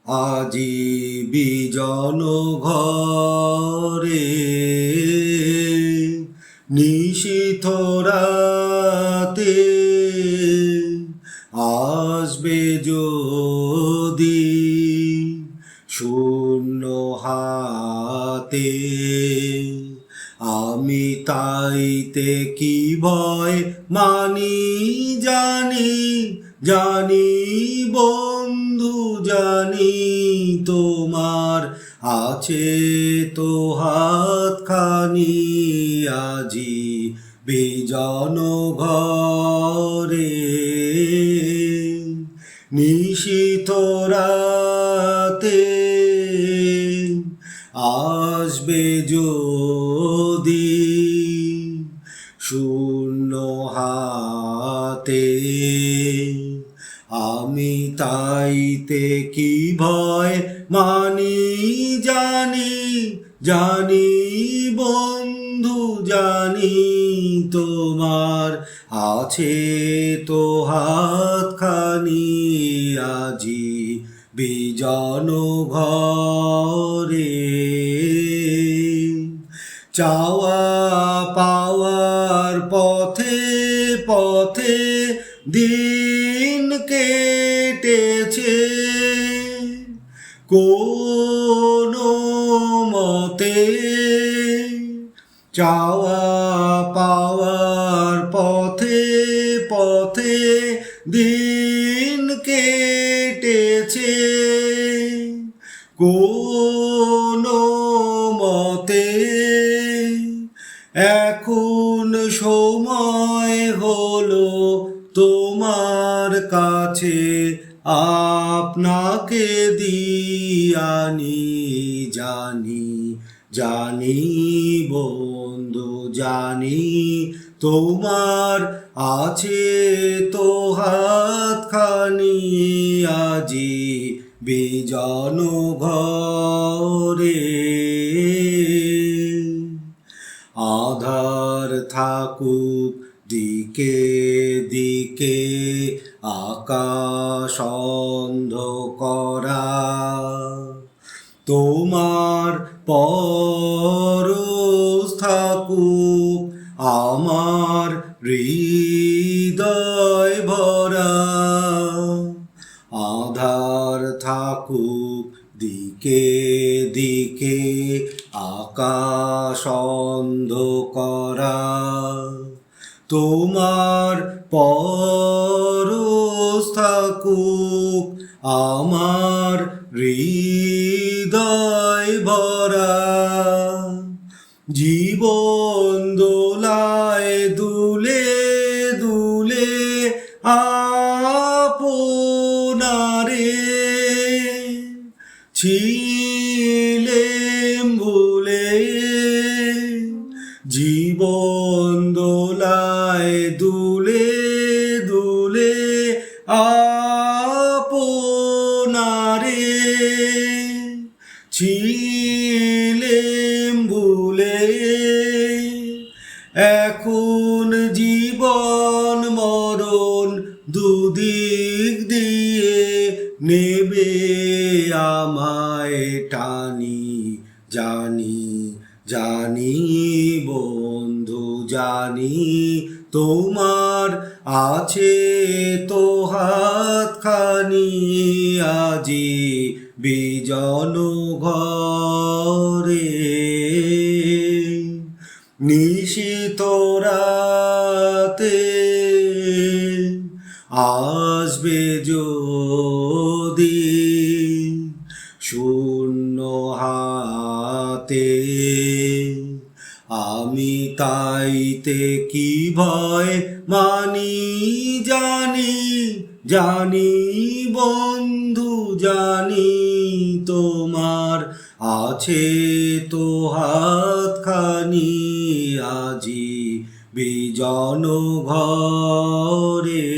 আজি বিজন ঘরে নিশীথ রাতে আসবে যদি শূন্য হাতে, আমি তাইতে কি ভয় মানি জানি, জানি বন্ধু জানি তোমার আছে তো হাতখানি। আজি বিজন ঘরে নিশীথ রাতে আসবে যদি শূন্য হাতে, আমি তাইতে কি ভয় মানি জানি, জানি বন্ধু জানি তোমার আছে তো হাতখানি। আজি বিজন ঘরে চাওয়া পাওয়ার পথে পথে দিন কেটেছে, কোনো মতে চাওয়া পাওয়ার পথে পথে দিন কেটেছে, কোনো মতে এখন সময় হলো তোমার কাছে আপনাকে দিয়ানি। জানি জানি বন্ধু জানি তোমার আছে তো হাতখানি। আজি বিজন ঘরে আধার থাকুক দিকে দিকে, আকাশ অন্ধকারা, তোমার পরশ থাকুক আমার হৃদয় ভরা। আধার থাকুক দিকে দিকে, আকাশ অন্ধকারা, তোমার পরশ থাকুক আমার হৃদয় ভরা। জীবন দোলায় দুলে দুলে আপনারে ছিলেম ভুলে, জীবন দোলায় দুলে দুলে আপনারে ছিলেম ভুলে। এখন জীবন মরণ দুদিক দিয়ে নেবে আমায় টানি। জানি জানি বন্ধু জানি তোমার আছে তো হাতখানি। আজি বিজন ঘরে নিশীথ রাতে আসবে যদি শূন্য হাতে, আমি তাইতে কি ভয় মানি জানি, জানি বন্ধু জানি তোমার আছে তো হাতখানি। আজি বিজন ঘরে।